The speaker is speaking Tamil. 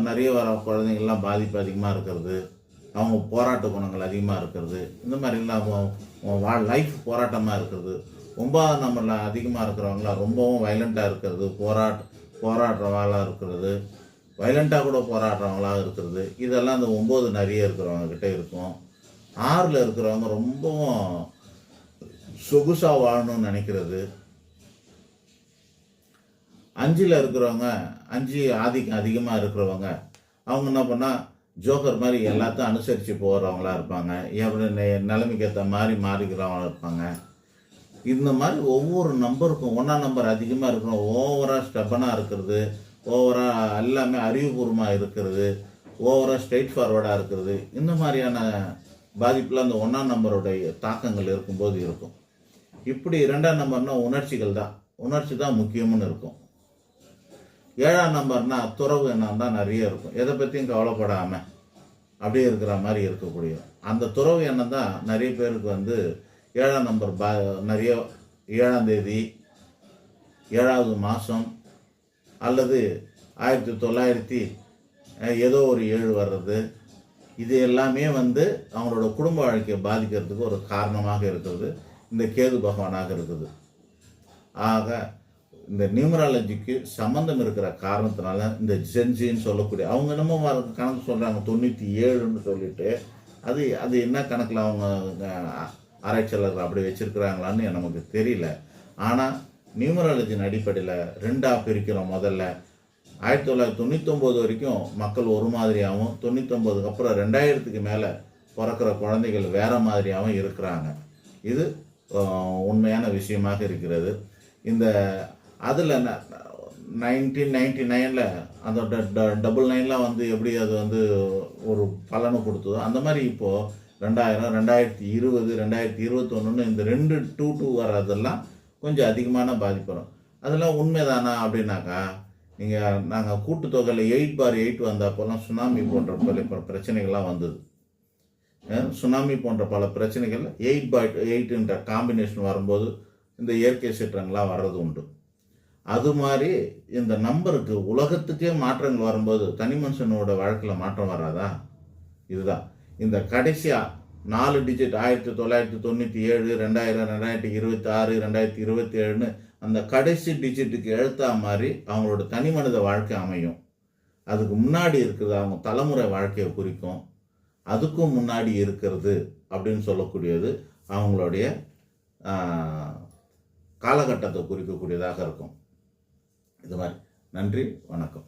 நிறைய வர குழந்தைங்கள்லாம் பாதிப்பு அதிகமாக இருக்கிறது, அவங்க போராட்ட குணங்கள் அதிகமாக இருக்கிறது, இந்த மாதிரிலாம் லைஃப் போராட்டமாக இருக்கிறது. 9ஆம் நம்பரில் அதிகமாக இருக்கிறவங்களாம் ரொம்பவும் வைலண்ட்டாக இருக்கிறது, போராடுறவாளாக இருக்கிறது, வைலண்ட்டாக கூட போராடுறவங்களாக இருக்கிறது. இதெல்லாம் அந்த 9 நிறைய இருக்கிறவங்க கிட்டே இருக்கும். 6ல் இருக்கிறவங்க ரொம்பவும் சொகுசாக வாழணும்னு நினைக்கிறது. 5ல் இருக்கிறவங்க 5 ஆதிக்கம் அதிகமாக இருக்கிறவங்க அவங்க என்ன பண்ணால் ஜோக்கர் மாதிரி எல்லாத்தையும் அனுசரித்து போகிறவங்களா இருப்பாங்க. எப்படி நிலைமைக்கு ஏற்ற மாதிரி மாறிக்கிறவங்களா இருப்பாங்க. இந்த மாதிரி ஒவ்வொரு நம்பருக்கும் 1ஆம் நம்பர் அதிகமாக இருக்கிறோம், ஓவராக ஸ்டெப்பனாக இருக்கிறது, ஓவராக எல்லாமே அறிவுபூர்வமாக இருக்கிறது, ஓவராக ஸ்ட்ரெயிட் ஃபார்வர்டாக இருக்கிறது. இந்த மாதிரியான பாதிப்பில் அந்த 1ஆம் நம்பருடைய தாக்கங்கள் இருக்கும்போது இருக்கும். இப்படி 2ஆம் நம்பர்னால் உணர்ச்சிகள் தான், உணர்ச்சி தான் முக்கியம்னு இருக்கும். 7ஆம் நம்பர்னா துறவு எண்ணம் தான் நிறைய இருக்கும், எதை பற்றியும் கவலைப்படாமல் அப்படியே இருக்கிற மாதிரி இருக்கக்கூடிய அந்த துறவு எண்ணம் தான் நிறைய பேருக்கு 7ஆம் நம்பர் நிறைய 7ஆம் தேதி 7வது மாதம் அல்லது 1900 ஏதோ ஒரு 7 வர்றது, இது எல்லாமே அவங்களோட குடும்ப வாழ்க்கையை பாதிக்கிறதுக்கு ஒரு காரணமாக இருக்கிறது இந்த கேது பகவானாக இருக்குது. ஆக இந்த நியூமராலஜிக்கு சம்மந்தம் இருக்கிற காரணத்தினால இந்த ஜென்ஜின்னு சொல்லக்கூடிய அவங்க என்னமோ கணக்கு சொல்கிறாங்க 97ன்னு சொல்லிட்டு, அது என்ன கணக்கில் அவங்க ஆராய்ச்சியாளர்கள் அப்படி வச்சுருக்கிறாங்களான்னு நமக்கு தெரியல. ஆனால் நியூமராலஜின் அடிப்படையில் 2ஆக பிரிக்கிறோம். முதல்ல 1999 வரைக்கும் மக்கள் ஒரு மாதிரியாகவும், 99க்கு அப்புறம் 2000க்கு மேலே பிறக்கிற குழந்தைகள் வேறு மாதிரியாகவும் இருக்கிறாங்க. இது உண்மையான விஷயமாக இருக்கிறது. இந்த அதில் 1999ல் அந்த 99லாம் எப்படி அது ஒரு பலனை கொடுத்ததோ அந்த மாதிரி இப்போது 2000, 2020, 2021 இந்த 2 வர்றதெல்லாம் கொஞ்சம் அதிகமான பாதிப்பு வரும். அதெல்லாம் உண்மைதானா அப்படின்னாக்கா, நாங்கள் கூட்டுத்தொகையில் 8/8 வந்தப்போலாம் சுனாமி போன்ற பல பிரச்சனைகள்லாம் வந்தது. சுனாமி போன்ற பல பிரச்சனைகள் 8/8ன்ற காம்பினேஷன் வரும்போது இந்த இயற்கை சீற்றங்கள்லாம் வர்றது உண்டு. அது மாதிரி இந்த நம்பருக்கு உலகத்துக்கே மாற்றங்கள் வரும்போது தனி மனுஷனோட வாழ்க்கையில் மாற்றம் வராதா? இதுதான் இந்த கடைசியாக 4 டிஜிட் 1997, 2000, 2026, 2027ன்னு அந்த கடைசி டிஜிட்டுக்கு எழுத்தா மாதிரி அவங்களோட தனி மனித வாழ்க்கை அமையும். அதுக்கு முன்னாடி இருக்கிறது அவங்க தலைமுறை வாழ்க்கையை குறிக்கும். அதுக்கும் முன்னாடி இருக்கிறது அப்படின்னு சொல்லக்கூடியது அவங்களுடைய காலகட்டத்தை குறிக்கக்கூடியதாக இருக்கும். இது மாதிரி. நன்றி, வணக்கம்.